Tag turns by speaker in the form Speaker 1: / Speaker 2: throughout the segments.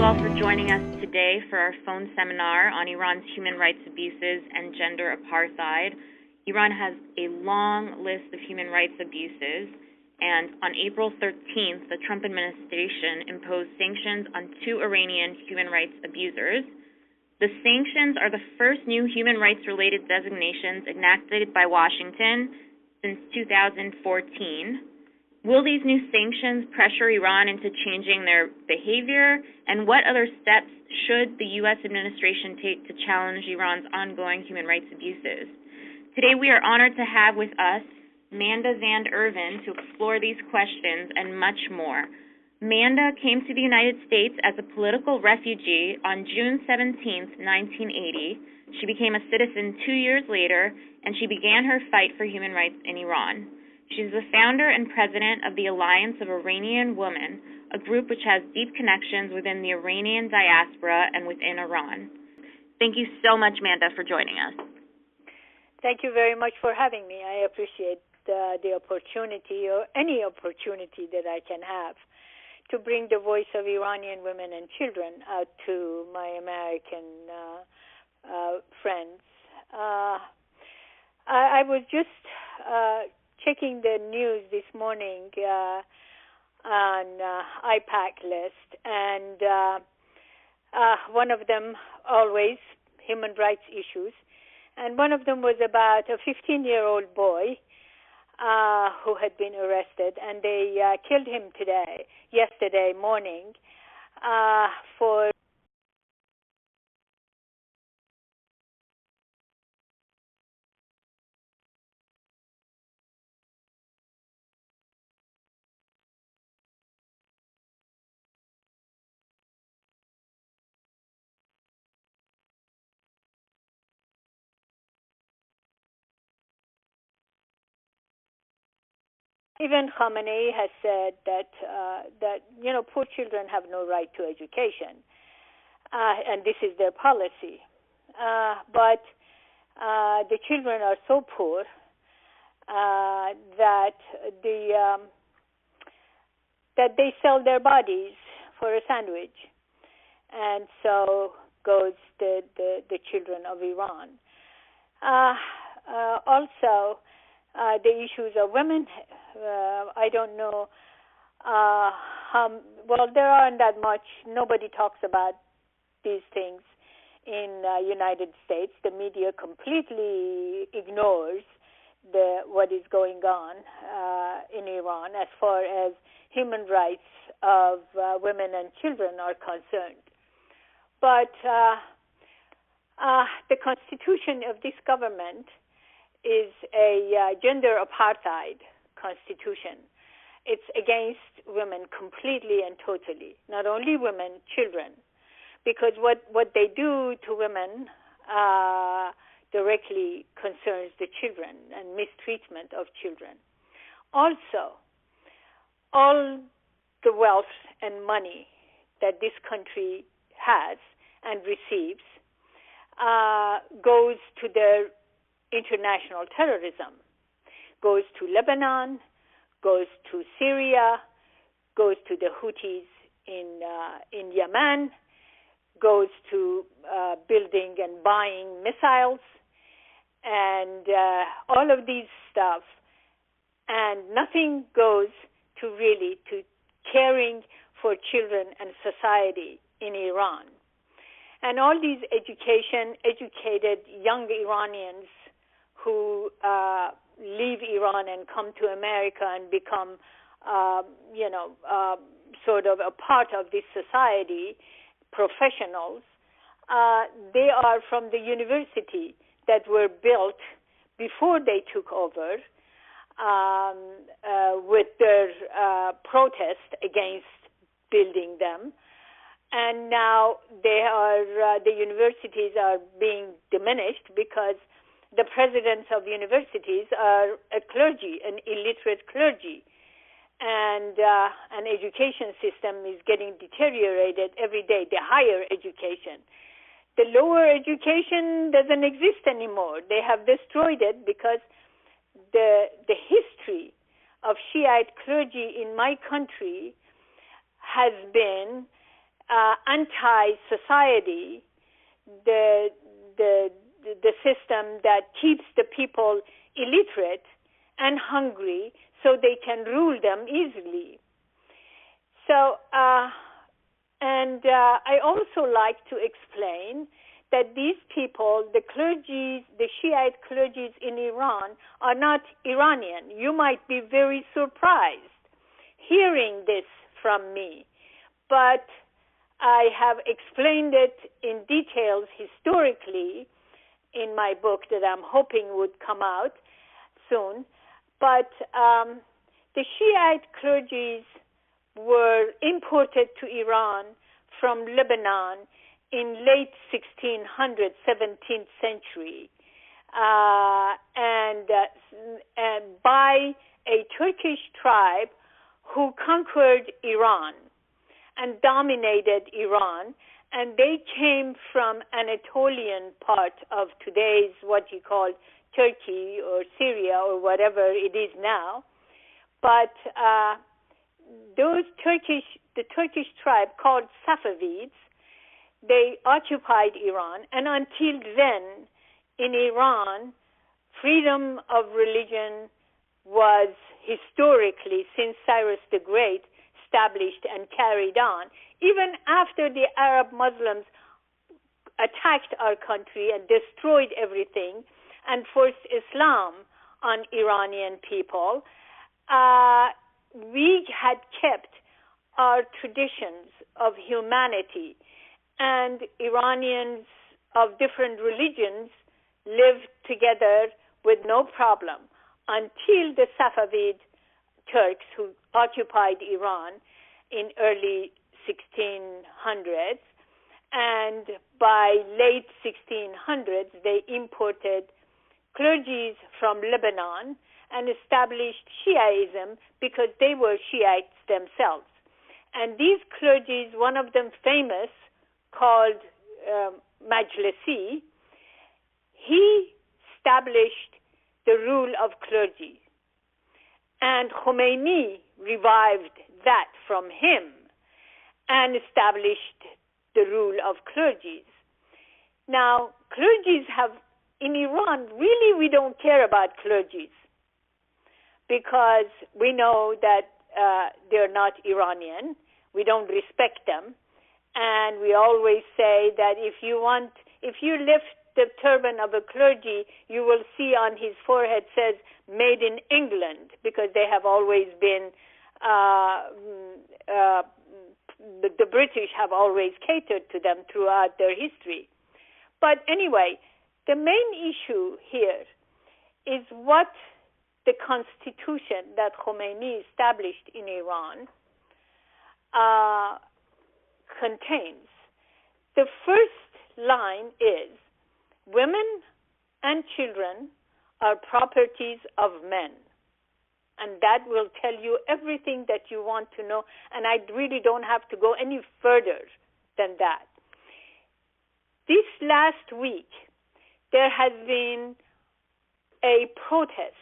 Speaker 1: all for joining us today for our phone seminar on Iran's human rights abuses and gender apartheid. Iran has a long list of human rights abuses, and on April 13th, the Trump administration imposed sanctions on 2 Iranian human rights abusers. The sanctions are the first new human rights-related designations enacted by Washington since 2014. Will these new sanctions pressure Iran into changing their behavior, and what other steps should the U.S. administration take to challenge Iran's ongoing human rights abuses? Today we are honored to have with us Manda Zand Irvin to explore these questions and much more. Manda came to the United States as a political refugee on June 17, 1980. She became a citizen 2 years later, and she began her fight for human rights in Iran. She's the founder and president of the Alliance of Iranian Women, a group which has deep connections within the Iranian diaspora and within Iran. Thank you so much, Manda, for joining us.
Speaker 2: Thank you very much for having me. I appreciate the opportunity, or any opportunity that I can have, to bring the voice of Iranian women and children out to my American friends. I was just checking the news this morning on IPAC list, and one of them always human rights issues, and one of them was about a 15-year-old boy who had been arrested, and they killed him yesterday morning, for even Khamenei has said that poor children have no right to education, and this is their policy. But the children are so poor that they sell their bodies for a sandwich, and so goes the children of Iran. Also, the issues of women. I don't know there aren't that much. Nobody talks about these things in United States. The media completely ignores what is going on in Iran as far as human rights of women and children are concerned. But the constitution of this government is a gender apartheid constitution. It's against women completely and totally, not only women, children, because what they do to women directly concerns the children and mistreatment of children. Also, all the wealth and money that this country has and receives goes to their international terrorism, goes to Lebanon, goes to Syria, goes to the Houthis in Yemen, goes to building and buying missiles, and all of these stuff, and nothing goes to caring for children and society in Iran. And all these educated young Iranians who leave Iran and come to America and become, sort of a part of this society, professionals, they are from the university that were built before they took over with their protest against building them. And now the universities are being diminished because the presidents of universities are a clergy, an illiterate clergy, and an education system is getting deteriorated every day, the higher education. The lower education doesn't exist anymore. They have destroyed it because the history of Shiite clergy in my country has been anti-society, the system that keeps the people illiterate and hungry so they can rule them easily. So, I also like to explain that these people, the clergy, the Shiite clergies in Iran, are not Iranian. You might be very surprised hearing this from me, but I have explained it in details historically in my book that I'm hoping would come out soon. But the Shiite clergies were imported to Iran from Lebanon in late 1600s, 17th century, and by a Turkish tribe who conquered Iran and dominated Iran, and they came from Anatolian part of today's what you call Turkey or Syria or whatever it is now. But the Turkish tribe called Safavids, they occupied Iran, and until then, in Iran, freedom of religion was historically, since Cyrus the Great, established and carried on. Even after the Arab Muslims attacked our country and destroyed everything and forced Islam on Iranian people, we had kept our traditions of humanity, and Iranians of different religions lived together with no problem until the Safavid Turks who occupied Iran in early 1600s, and by late 1600s they imported clergies from Lebanon and established Shiaism because they were Shiites themselves. And these clergies, one of them famous, called Majlisi, he established the rule of clergy. And Khomeini revived that from him and established the rule of clergies. Now, clergies have, in Iran, really we don't care about clergies because we know that they're not Iranian. We don't respect them. And we always say that if you lift the turban of a clergy, you will see on his forehead says "Made in England," because they have always been, the British have always catered to them throughout their history. But anyway, the main issue here is what the constitution that Khomeini established in Iran contains. The first line is, women and children are properties of men. And that will tell you everything that you want to know, and I really don't have to go any further than that. This last week, there has been a protest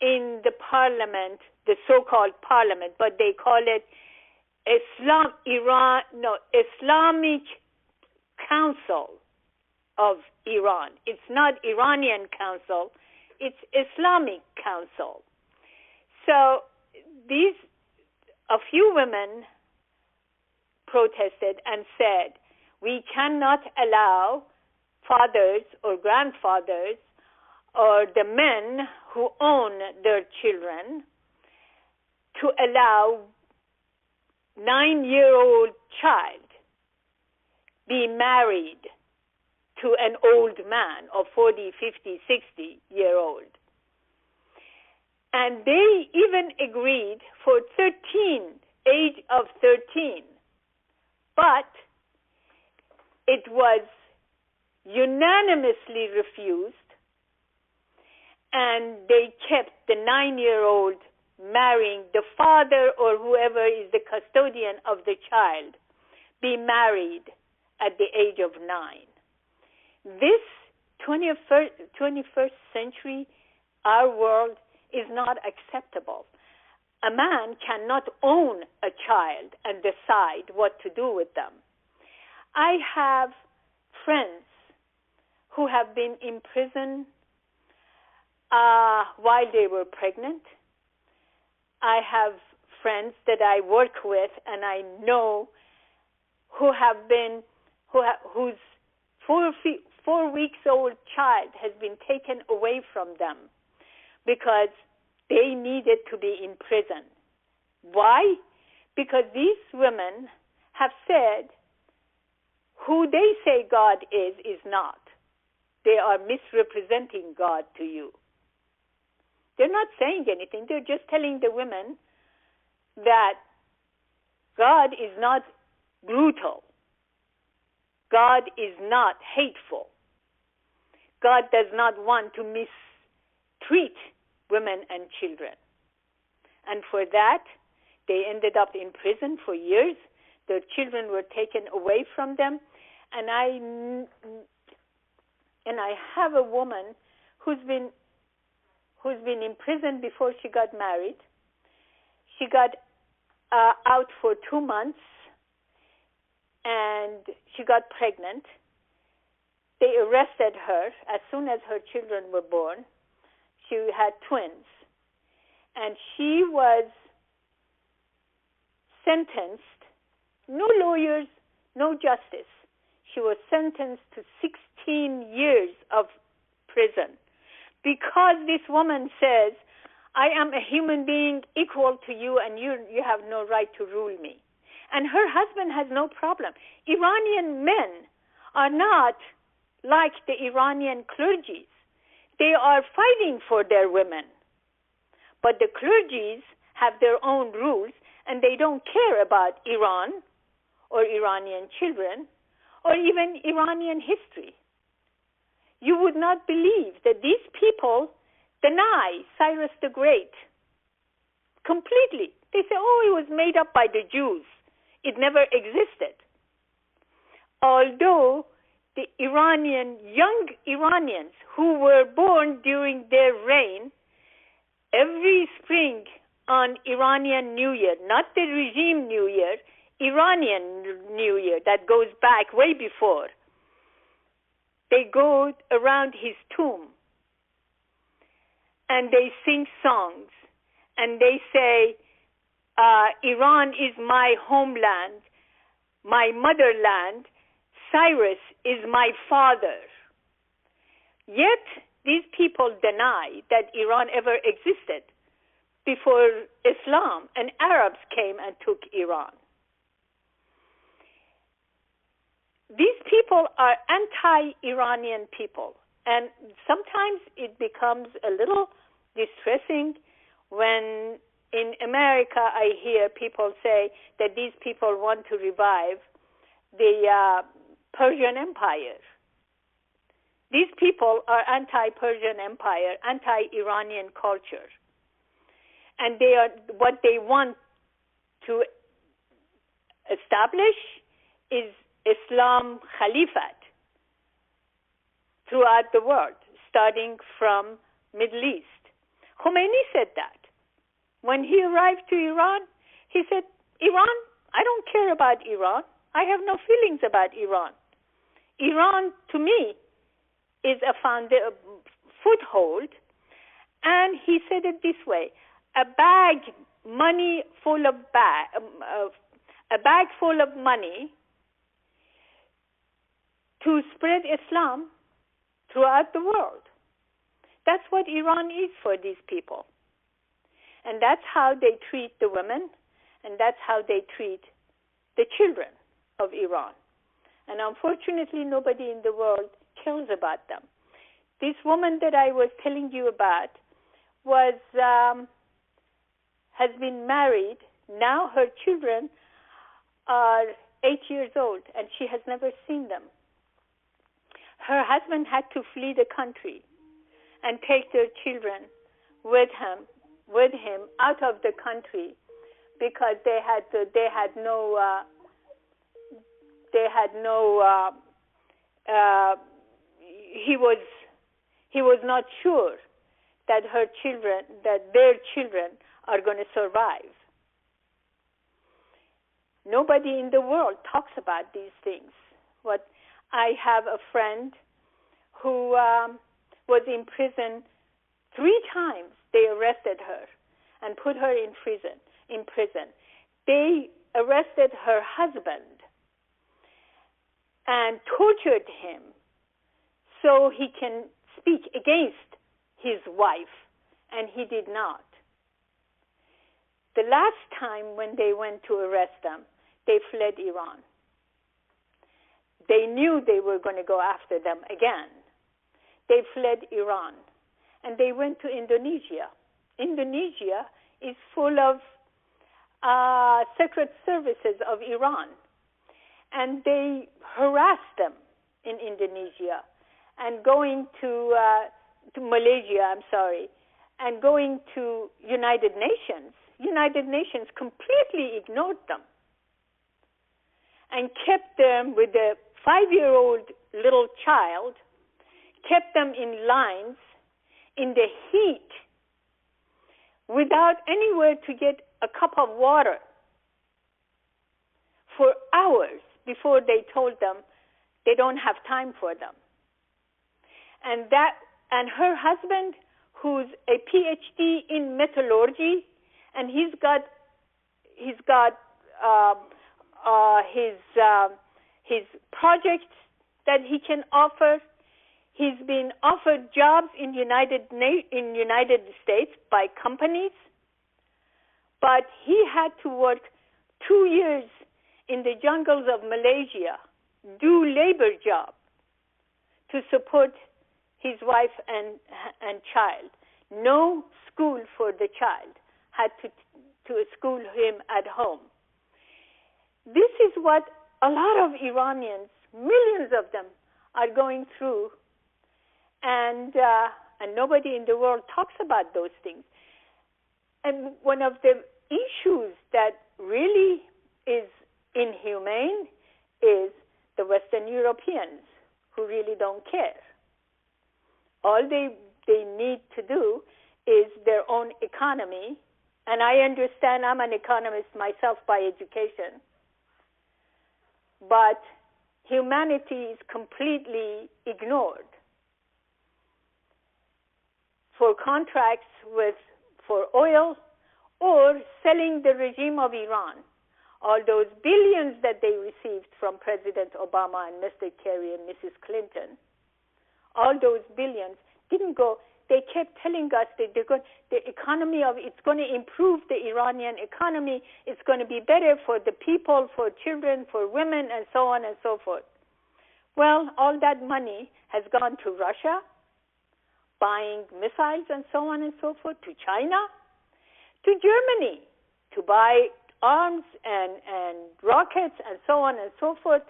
Speaker 2: in the parliament, the so-called parliament, but they call it Islamic Council of Iran. It's not Iranian Council, it's Islamic Council. So a few women protested and said, we cannot allow fathers or grandfathers or the men who own their children to allow 9-year-old child be married to an old man of 40, 50, 60-year-old. And they even agreed for age of 13. But it was unanimously refused, and they kept the 9-year-old marrying the father or whoever is the custodian of the child, be married at the age of 9. This 21st century, our world, is not acceptable. a man cannot own a child and decide what to do with them. I have friends who have been in prison while they were pregnant. I have friends that I work with and I know whose 4 weeks old child has been taken away from them because they needed to be in prison. Why? Because these women have said who they say God is not. They are misrepresenting God to you. They're not saying anything. They're just telling the women that God is not brutal. God is not hateful. God does not want to mistreat women and children. And for that, they ended up in prison for years. Their children were taken away from them. And I have a woman who's been in prison before she got married. She got out for 2 months, and she got pregnant. They arrested her as soon as her children were born. She had twins, and she was sentenced, no lawyers, no justice. She was sentenced to 16 years of prison because this woman says, I am a human being equal to you and you have no right to rule me. And her husband has no problem. Iranian men are not like the Iranian clergies. They are fighting for their women. But the clergies have their own rules and they don't care about Iran or Iranian children or even Iranian history. You would not believe that these people deny Cyrus the Great completely. They say, oh, it was made up by the Jews. It never existed. Although the young Iranians who were born during their reign, every spring on Iranian New Year, not the regime New Year, Iranian New Year that goes back way before, they go around his tomb and they sing songs and they say, Iran is my homeland, my motherland, Cyrus is my father. Yet these people deny that Iran ever existed before Islam and Arabs came and took Iran. These people are anti-Iranian people, and sometimes it becomes a little distressing when in America I hear people say that these people want to revive the Persian Empire. These people are anti-Persian Empire, anti-Iranian culture. And they are what they want to establish is Islam Caliphate throughout the world, starting from Middle East. Khomeini said that. When he arrived to Iran, he said, Iran, I don't care about Iran. I have no feelings about Iran. Iran, to me, is a foothold. And he said it this way, a bag full of money to spread Islam throughout the world. That's what Iran is for these people. And that's how they treat the women, and that's how they treat the children of Iran. And unfortunately, nobody in the world cares about them. This woman that I was telling you about has been married. Now her children are 8 years old, and she has never seen them. Her husband had to flee the country and take their children with him out of the country because he was not sure that their children are going to survive. Nobody in the world talks about these things. I have a friend who was in prison 3 times. They arrested her and put her in prison. They arrested her husband and tortured him so he can speak against his wife, and he did not. The last time when they went to arrest them, they fled Iran. They knew they were going to go after them again. They fled Iran, and they went to Indonesia. Indonesia is full of secret services of Iran, and they harassed them in Indonesia, and going to Malaysia, and going to United Nations. United Nations completely ignored them and kept them with a 5-year-old little child, kept them in lines in the heat without anywhere to get a cup of water for hours before they told them they don't have time for them. And her husband, who's a PhD in metallurgy, and he's got his projects that he can offer. He's been offered jobs in United States by companies, but he had to work 2 years in the jungles of Malaysia, do labor job to support his wife and child. No school for the child. Had to school him at home. This is what a lot of Iranians, millions of them, are going through, and nobody in the world talks about those things. And one of the issues that really is inhumane is the Western Europeans, who really don't care. All they need to do is their own economy. And I understand, I'm an economist myself by education, but humanity is completely ignored. For contracts for oil or selling the regime of Iran, all those billions that they received from President Obama and Mr. Kerry and Mrs. Clinton, all those billions didn't go. They kept telling us that the economy it's going to improve the Iranian economy. It's going to be better for the people, for children, for women, and so on and so forth. Well, all that money has gone to Russia, buying missiles and so on and so forth, to China, to Germany, to buy arms and rockets and so on and so forth,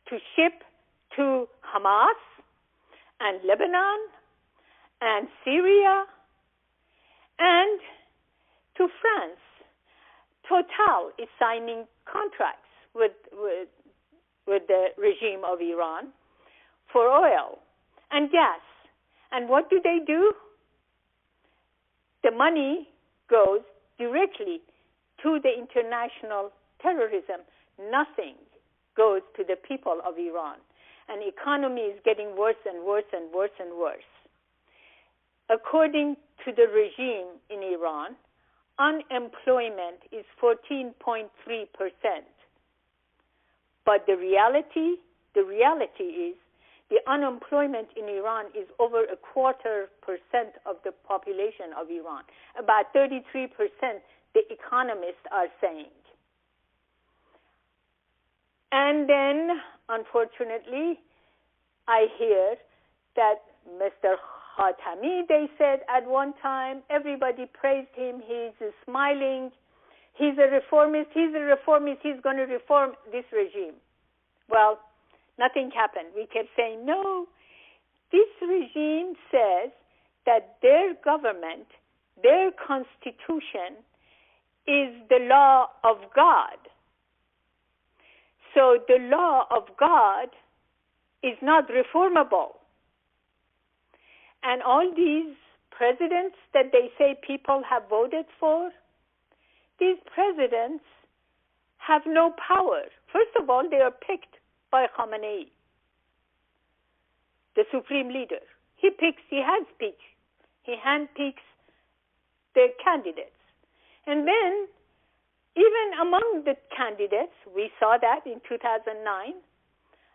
Speaker 2: to ship to Hamas and Lebanon and Syria, and to France. Total is signing contracts with the regime of Iran for oil and gas. And what do? The money goes directly to the international terrorism. Nothing goes to the people of Iran. And the economy is getting worse and worse and worse and worse. According to the regime in Iran, unemployment is 14.3%. But the reality is the unemployment in Iran is over 0.25% of the population of Iran. About 33%, the economists are saying. And then, unfortunately, I hear that Mr. Khatami, they said at one time, everybody praised him, he's smiling, he's a reformist, he's going to reform this regime. Well, nothing happened. We kept saying, no, this regime says that their government, their constitution, is the law of God. So the law of God is not reformable. And all these presidents that they say people have voted for, these presidents have no power. First of all, they are picked by Khamenei, the supreme leader. He handpicks the candidates. And then, even among the candidates, we saw that in 2009,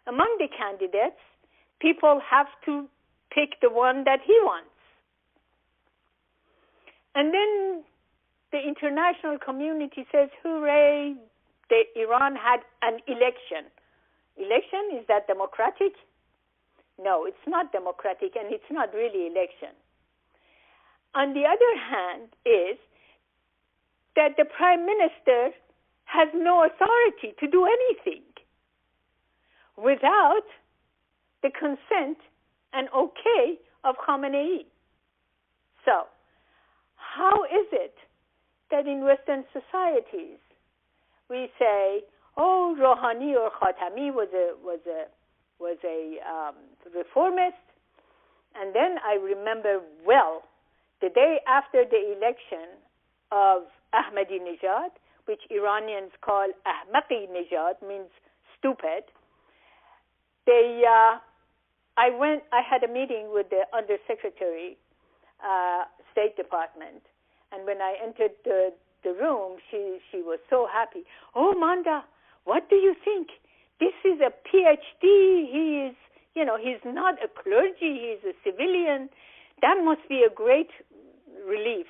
Speaker 2: among the candidates, people have to pick the one that he wants. And then the international community says, hooray, Iran had an election. Election, is that democratic? No, it's not democratic, and it's not really election. On the other hand is that the prime minister has no authority to do anything without the consent and okay of Khamenei. So, how is it that in Western societies we say, oh, Rouhani or Khatami was a reformist, and then I remember well the day after the election of Ahmadinejad, which Iranians call Ahmaqinejad, means stupid. I had a meeting with the Undersecretary, State Department, and when I entered the room, she was so happy. Oh, Manda, what do you think? This is a PhD. He's not a clergy. He's a civilian. That must be a great relief.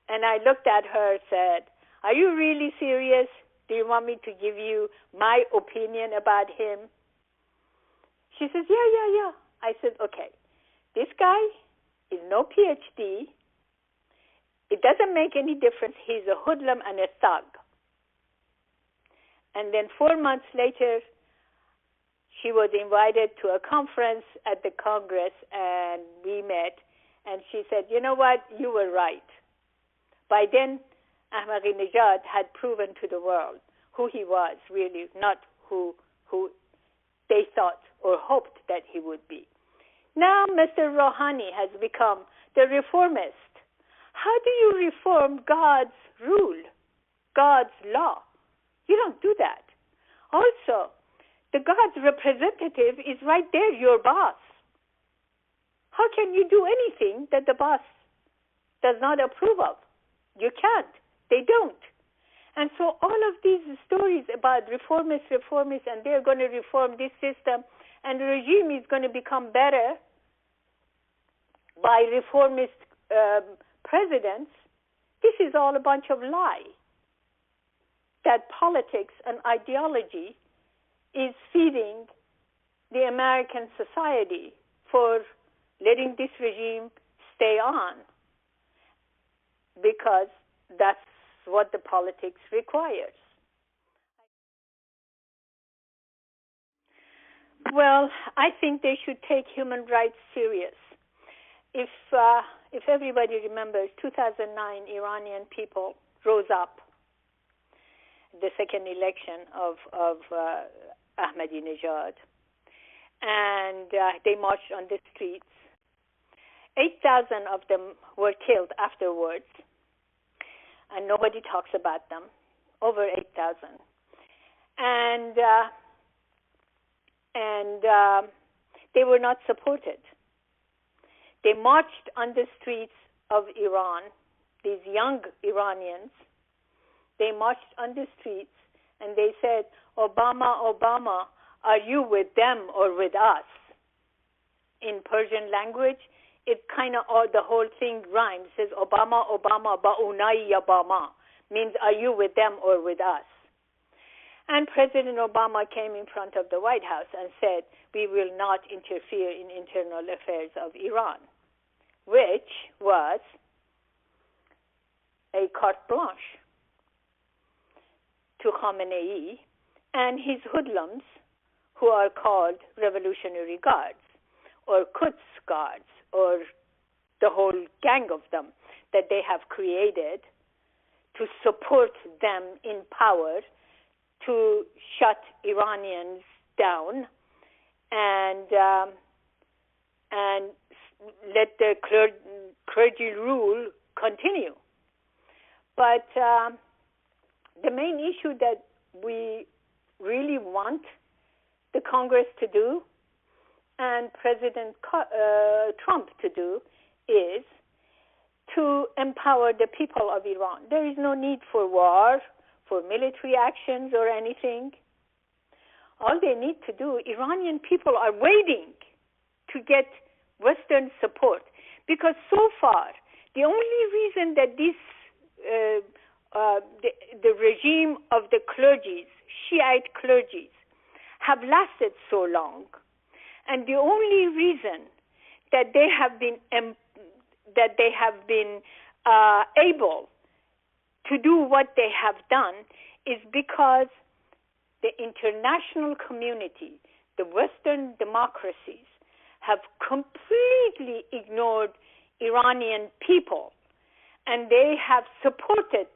Speaker 2: And I looked at her and said, are you really serious? Do you want me to give you my opinion about him? She says, yeah. I said, okay, this guy is no PhD. It doesn't make any difference. He's a hoodlum and a thug. And then 4 months later, she was invited to a conference at the Congress, and we met. And she said, you know what? You were right. By then, Ahmadinejad had proven to the world who he was, really, not who they thought or hoped that he would be. Now Mr. Rouhani has become the reformist. How do you reform God's rule, God's law? You don't do that. Also, the God's representative is right there, your boss. How can you do anything that the boss does not approve of? You can't. They don't. And so all of these stories about reformists, and they're going to reform this system, and the regime is going to become better by reformist presidents, this is all a bunch of lie. That politics and ideology is feeding the American society for letting this regime stay on, because that's what the politics requires. Well, I think they should take human rights serious. If everybody remembers, 2009, Iranian people rose up the second election of Ahmadinejad, and they marched on the streets. 8,000 of them were killed afterwards, and nobody talks about them. Over 8,000, and they were not supported. They marched on the streets of Iran, these young Iranians. They marched on the streets and they said, Obama, Obama, are you with them or with us? In Persian language, it kind of, the whole thing rhymes. It says, Obama, Obama, ba'unai Obama, means are you with them or with us? And President Obama came in front of the White House and said, we will not interfere in internal affairs of Iran, which was a carte blanche to Khamenei and his hoodlums, who are called Revolutionary Guards or Quds Guards, or the whole gang of them that they have created to support them in power, to shut Iranians down and let the clergy rule continue. But the main issue that we really want the Congress to do and President Trump to do is to empower the people of Iran. There is no need for war, for military actions or anything. All they need to do, Iranian people are waiting to get Western support, because so far the only reason that this the regime of the clergies, Shiite clergies, have lasted so long, and the only reason that they have been able to do what they have done is because the international community, the Western democracies, have completely ignored Iranian people, and they have supported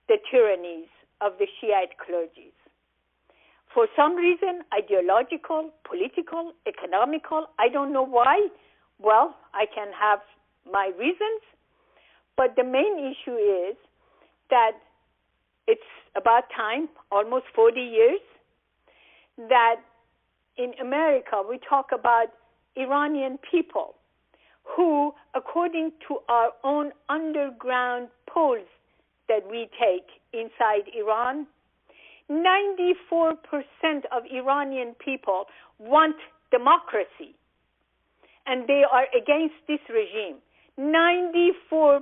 Speaker 2: the tyrannies of the Shiite clergies. For some reason, ideological, political, economical, I don't know why. Well, I can have my reasons, but the main issue is that it's about time, almost 40 years, that in America we talk about Iranian people who, according to our own underground polls that we take inside Iran, 94% of Iranian people want democracy, and they are against this regime. 94%.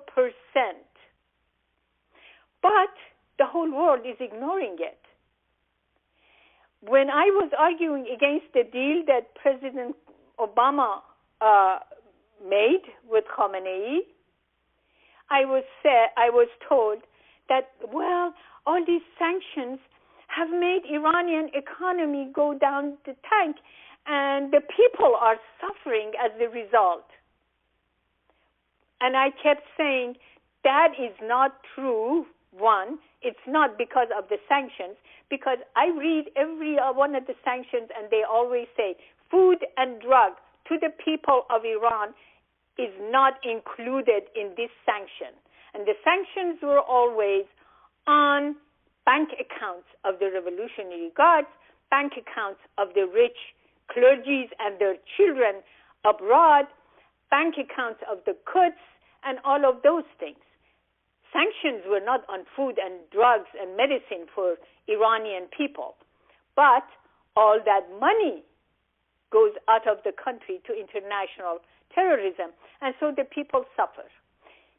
Speaker 2: But the whole world is ignoring it. When I was arguing against the deal that President Obama made with Khamenei, I was told that, well, all these sanctions have made Iranian economy go down the tank, and the people are suffering as a result. And I kept saying, that is not true. One, it's not because of the sanctions, because I read every one of the sanctions, and they always say food and drug to the people of Iran is not included in this sanction. And the sanctions were always on bank accounts of the Revolutionary Guards, bank accounts of the rich clergies and their children abroad, bank accounts of the Kurds, and all of those things. Sanctions were not on food and drugs and medicine for Iranian people, but all that money goes out of the country to international terrorism, and so the people suffer.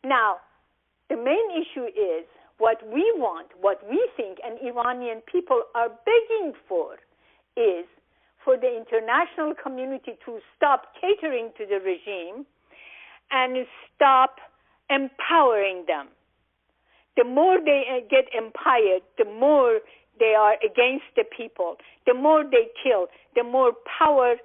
Speaker 2: Now, the main issue is what we want, what we think, and Iranian people are begging for is for the international community to stop catering to the regime and stop empowering them. The more they get empowered, the more they are against the people, the more they kill, the more power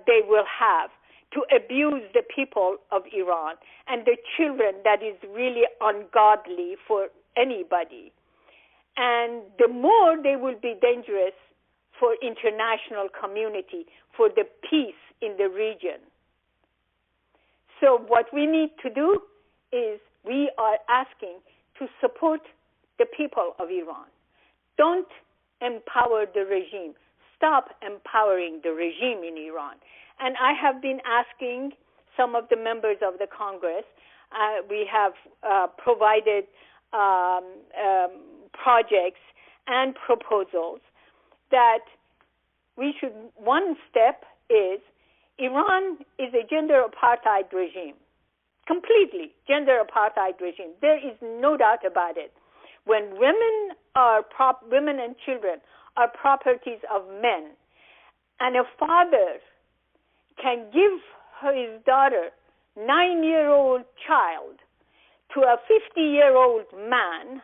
Speaker 2: they will have to abuse the people of Iran and the children. That is really ungodly for anybody. And the more they will be dangerous for international community, for the peace in the region. So what we need to do is we are asking to support the people of Iran. Don't empower the regime. Stop empowering the regime in Iran. And I have been asking some of the members of the Congress, we have provided projects and proposals that we should, one step is, Iran is a gender apartheid regime. Completely gender apartheid regime. There is no doubt about it. When women and children are properties of men, and a father can give his daughter, 9-year-old child, to a 50-year-old man,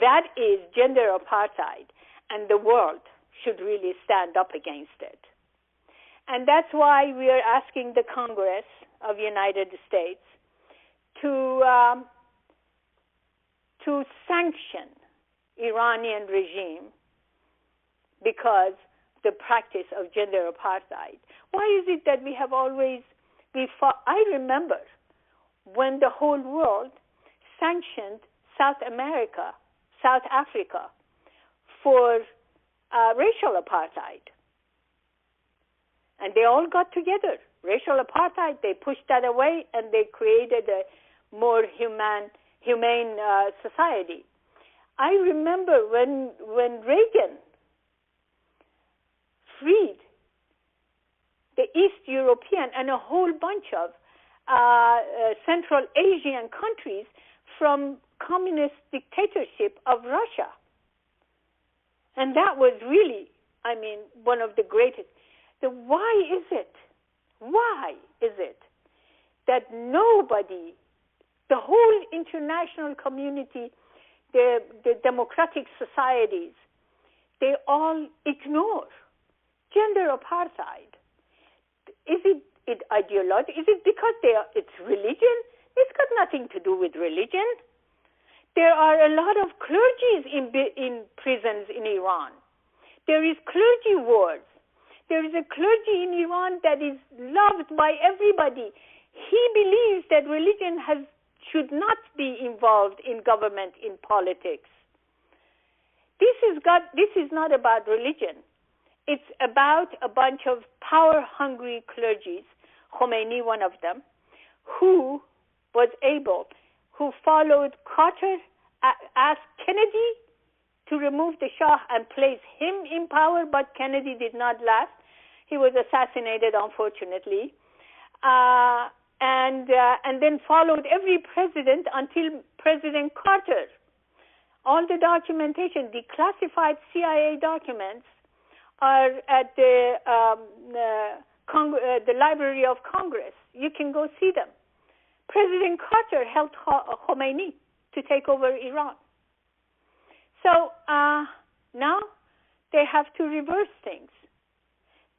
Speaker 2: that is gender apartheid, and the world should really stand up against it. And that's why we are asking the Congress of the United States to sanction Iranian regime because the practice of gender apartheid. Why is it that we have always I remember when the whole world sanctioned South Africa, for racial apartheid. And they all got together. Racial apartheid, they pushed that away, and they created a more humane society. I remember when Reagan freed the East European and a whole bunch of Central Asian countries from communist dictatorship of Russia. And that was really, one of the greatest. Why is it that nobody, the whole international community, the democratic societies, they all ignore gender apartheid? Is it ideology? Is it because it's religion? It's got nothing to do with religion. There are a lot of clergies in prisons in Iran. There is clergy wars. There is a clergy in Iran that is loved by everybody. He believes that religion should not be involved in government, in politics. This is not about religion. It's about a bunch of power-hungry clergies, Khomeini one of them, who followed Carter, asked Kennedy to remove the Shah and place him in power, but Kennedy did not last. He was assassinated, unfortunately, and then followed every president until President Carter. All the documentation, the classified CIA documents, are at the Library of Congress. You can go see them. President Carter helped Khomeini to take over Iran. So now they have to reverse things.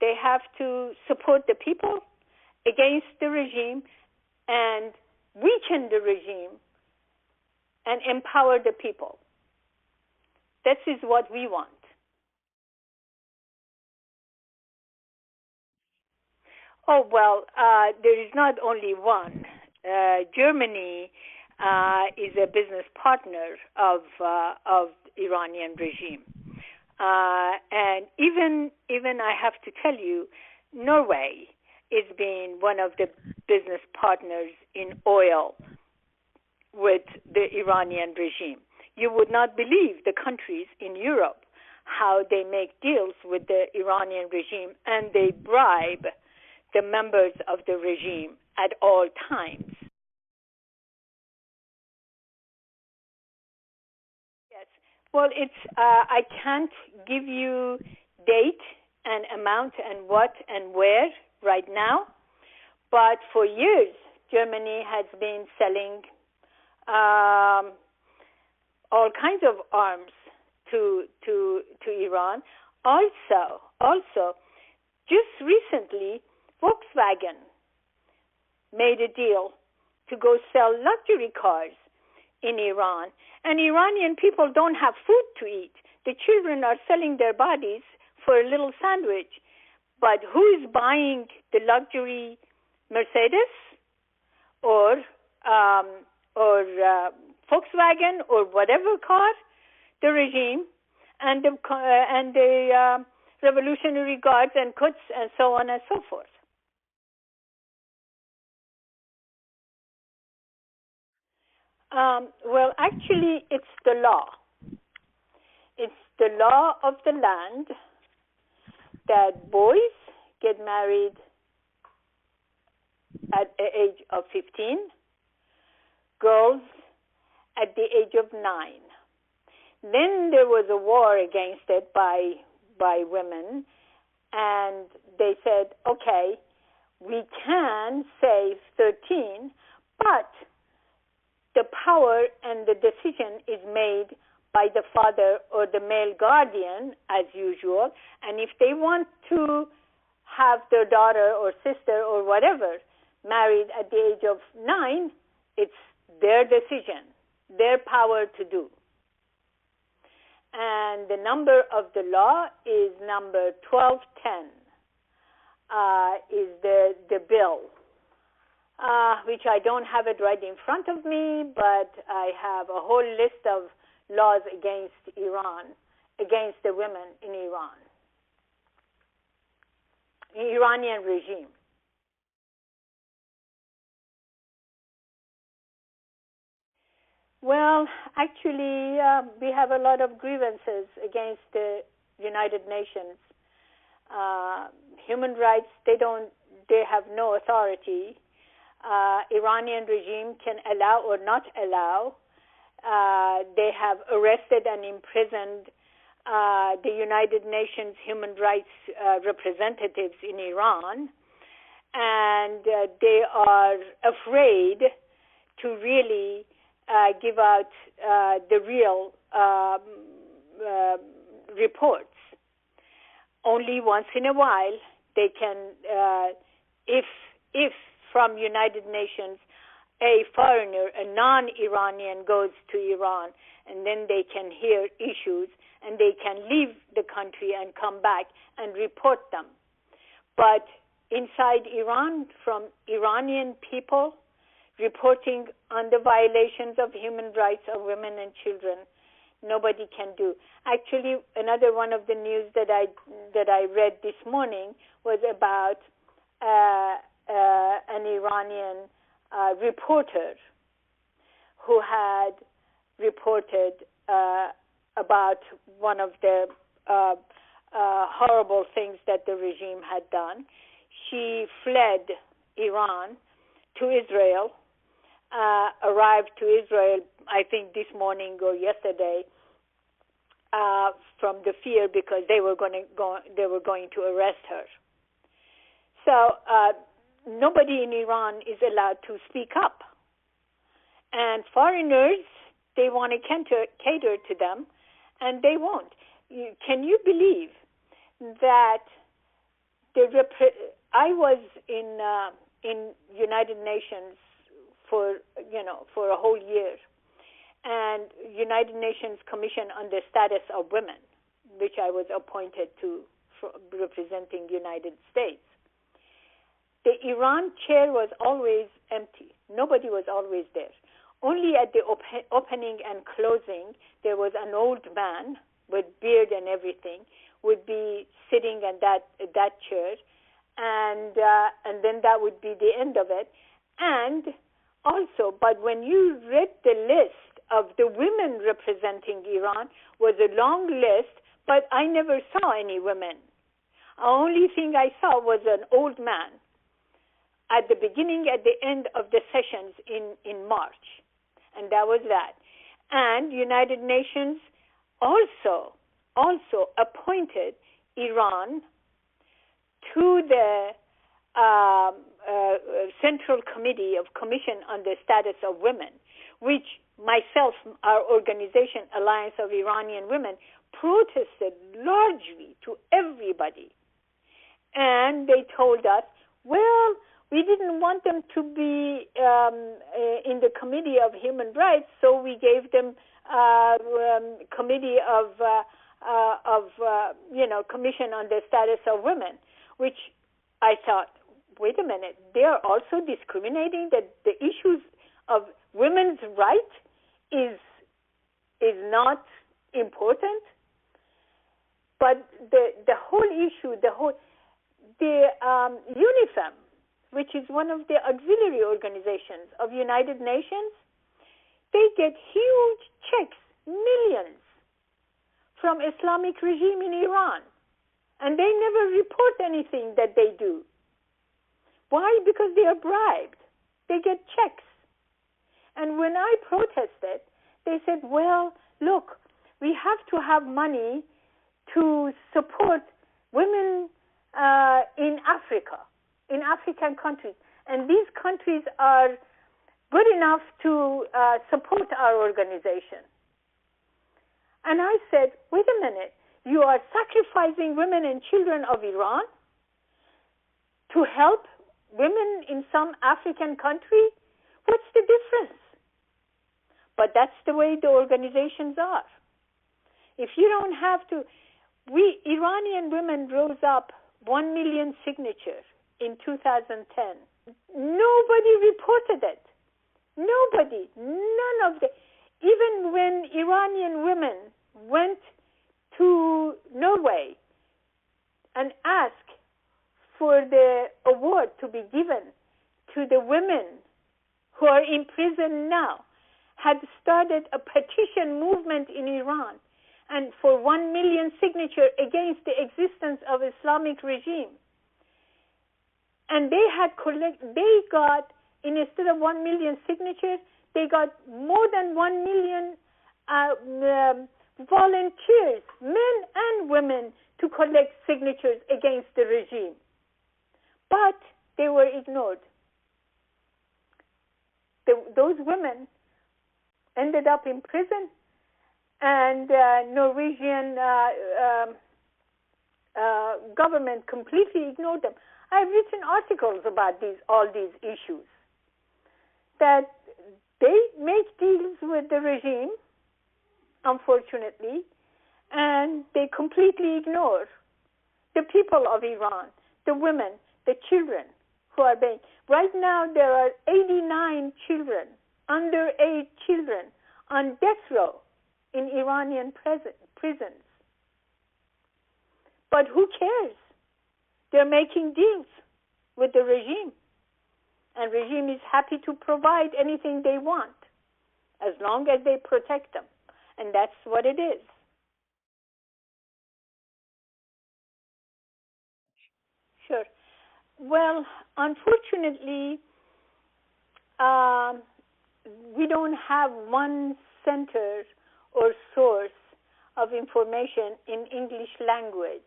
Speaker 2: They have to support the people against the regime and weaken the regime and empower the people. This is what we want. Oh, well, there is not only one. Germany is a business partner of Iranian regime. And even I have to tell you, Norway is being one of the business partners in oil with the Iranian regime. You would not believe the countries in Europe, how they make deals with the Iranian regime, and they bribe the members of the regime at all times. Yes. Well, I can't give you date and amount and what and where right now, but for years Germany has been selling all kinds of arms to Iran. Also, just recently, Volkswagen made a deal to go sell luxury cars in Iran, and Iranian people don't have food to eat. The children are selling their bodies for a little sandwich. But who is buying the luxury Mercedes or Volkswagen or whatever car? The regime and the Revolutionary Guards and Quds and so on and so forth. Well, actually, it's the law. It's the law of the land that boys get married at the age of 15, girls at the age of 9. Then there was a war against it by women, and they said, okay, we can say 13, but the power and the decision is made by the father or the male guardian, as usual, and if they want to have their daughter or sister or whatever married at the age of 9, it's their decision, their power to do. And the number of the law is number 1210, is the bill which I don't have it right in front of me, but I have a whole list of laws against Iran, against the women in Iran, Iranian regime. Well, actually, we have a lot of grievances against the United Nations. Human rights, they have no authority. Iranian regime can allow or not allow. They have arrested and imprisoned the United Nations human rights representatives in Iran, and they are afraid to really give out the real reports. Only once in a while they can, if from United Nations a foreigner, a non-Iranian goes to Iran, and then they can hear issues, and they can leave the country and come back and report them. But inside Iran, from Iranian people reporting on the violations of human rights of women and children, nobody can do. Actually, another one of the news that I read this morning was about an Iranian reporter who had reported about one of the horrible things that the regime had done. She fled Iran to Israel, arrived to Israel, I think this morning or yesterday, from the fear because they were going to arrest her. So nobody in Iran is allowed to speak up, and foreigners, they want to cater to them, and they won't. Can you believe that I was in United Nations for a whole year, and United Nations Commission on the Status of Women, which I was appointed to representing United States. The Iran chair was always empty. Nobody was always there. Only at the opening and closing, there was an old man with beard and everything would be sitting at that chair, and then that would be the end of it. And also, but when you read the list of the women representing Iran, was a long list, but I never saw any women. The only thing I saw was an old man at the beginning, at the end of the sessions in March. And that was that. And United Nations also appointed Iran to the Central Committee of Commission on the Status of Women, which myself, our organization, Alliance of Iranian Women, protested largely to everybody. And they told us, well, we didn't want them to be in the Committee of Human Rights, so we gave them Committee of Commission on the Status of Women, which I thought, wait a minute, they are also discriminating, that the issues of women's rights is not important. But the whole issue, UNIFEM, which is one of the auxiliary organizations of United Nations, they get huge checks, millions, from Islamic regime in Iran. And they never report anything that they do. Why? Because they are bribed. They get checks. And when I protested, they said, well, look, we have to have money to support women in Africa, in African countries. And these countries are good enough to support our organization. And I said, wait a minute, you are sacrificing women and children of Iran to help women in some African country? What's the difference? But that's the way the organizations are. If you don't have to, Iranian women rose up 1 million signatures in 2010 Nobody reported it. Nobody. None of the. Even when Iranian women went to Norway and asked for the award to be given to the women who are in prison now, had started a petition movement in Iran and for 1 million signature against the existence of Islamic regime. And they got, instead of 1 million signatures, they got more than 1 million volunteers, men and women, to collect signatures against the regime. But they were ignored. Those women ended up in prison, and Norwegian government completely ignored them. I've written articles about all these issues, that they make deals with the regime, unfortunately, and they completely ignore the people of Iran, the women, the children who are being. Right now, there are 89 children, underage children, on death row in Iranian prisons. But who cares? They're making deals with the regime, and regime is happy to provide anything they want as long as they protect them, and that's what it is. Sure. Well, unfortunately, we don't have one center or source of information in English language.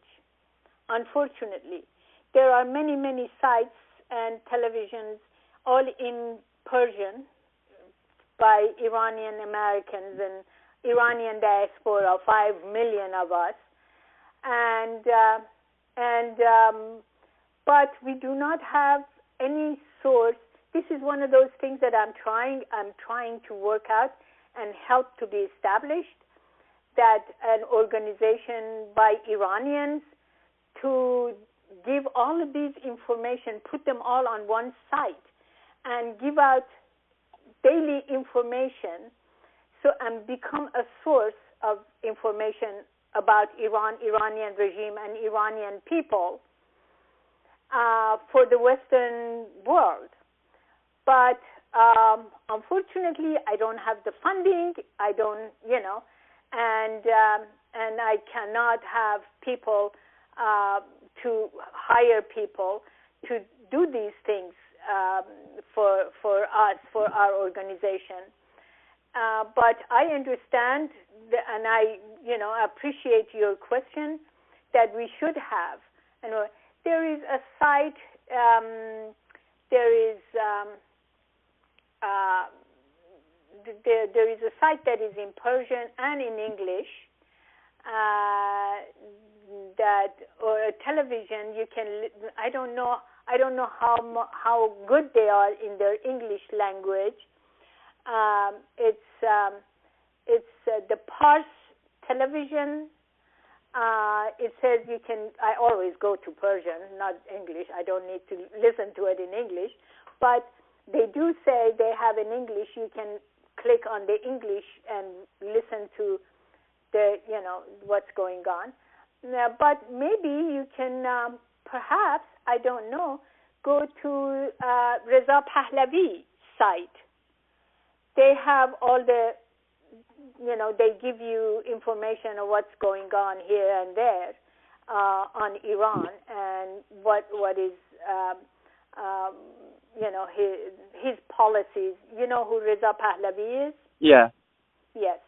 Speaker 2: Unfortunately, there are many, many sites and televisions, all in Persian, by Iranian Americans and Iranian diaspora, 5 million of us, but we do not have any source. This is one of those things that I'm trying to work out and help to be established, that an organization by Iranians to give all of these information, put them all on one site, and give out daily information, and become a source of information about Iran, Iranian regime, and Iranian people for the Western world. But unfortunately, I don't have the funding. I don't, and I cannot have people to hire people to do these things for us, for our organization. But I understand, and I appreciate your question, that we should have. There is a site. There is a site that is in Persian and in English. Or a television, you can. I don't know how good they are in their English language. It's the Pars television. It says you can. I always go to Persian, not English. I don't need to listen to it in English, but they do say they have in English. You can click on the English and listen to the what's going on. But maybe you can perhaps, I don't know, go to Reza Pahlavi site. They have all the, they give you information of what's going on here and there on Iran and what is, his policies. You know who Reza Pahlavi is?
Speaker 3: Yeah.
Speaker 2: Yes.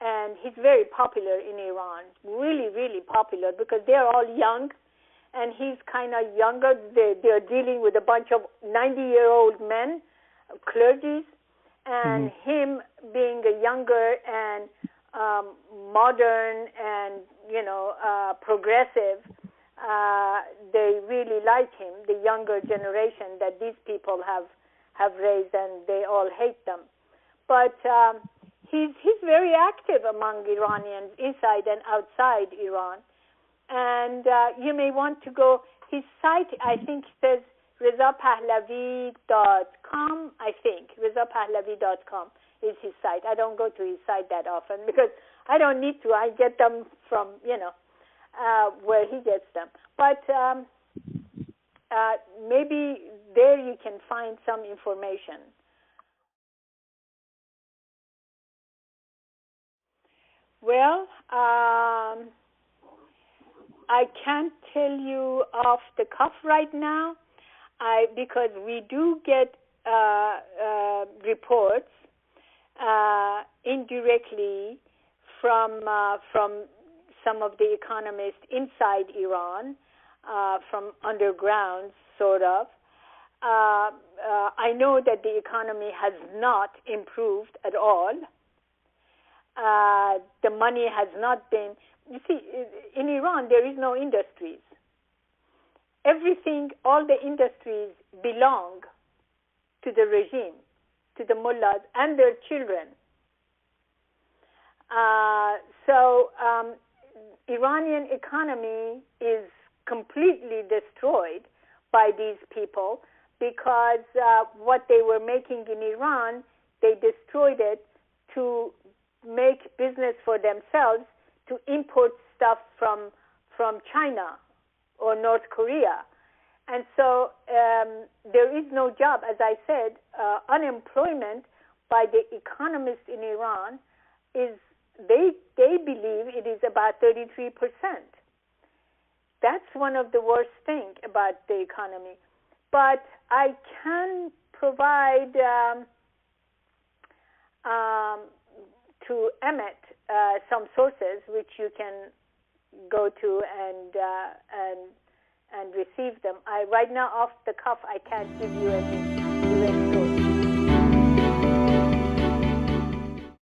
Speaker 2: And he's very popular in Iran, really, really popular, because they're all young, and he's kind of younger. They're dealing with a bunch of 90-year-old men, clergies, and him being a younger and modern and, progressive, they really like him, the younger generation that these people have raised, and they all hate them. But He's very active among Iranians, inside and outside Iran. And you may want to go, his site, I think, says RezaPahlavi.com, I think. RezaPahlavi.com is his site. I don't go to his site that often because I don't need to. I get them from, where he gets them. But maybe there you can find some information. Well, I can't tell you off the cuff right now, because we do get reports indirectly from some of the economists inside Iran, from underground, sort of. I know that the economy has not improved at all. The money has not been. You see, in Iran, there is no industries. Everything, all the industries belong to the regime, to the mullahs and their children. So Iranian economy is completely destroyed by these people because what they were making in Iran, they destroyed it to make business for themselves, to import stuff from China or North Korea. And so there is no job. As I said, unemployment by the economists in Iran is, they believe it is about 33%. That's one of the worst things about the economy. But I can provide to Emmett some sources which you can go to and receive them. Right now, off the cuff, I can't give you any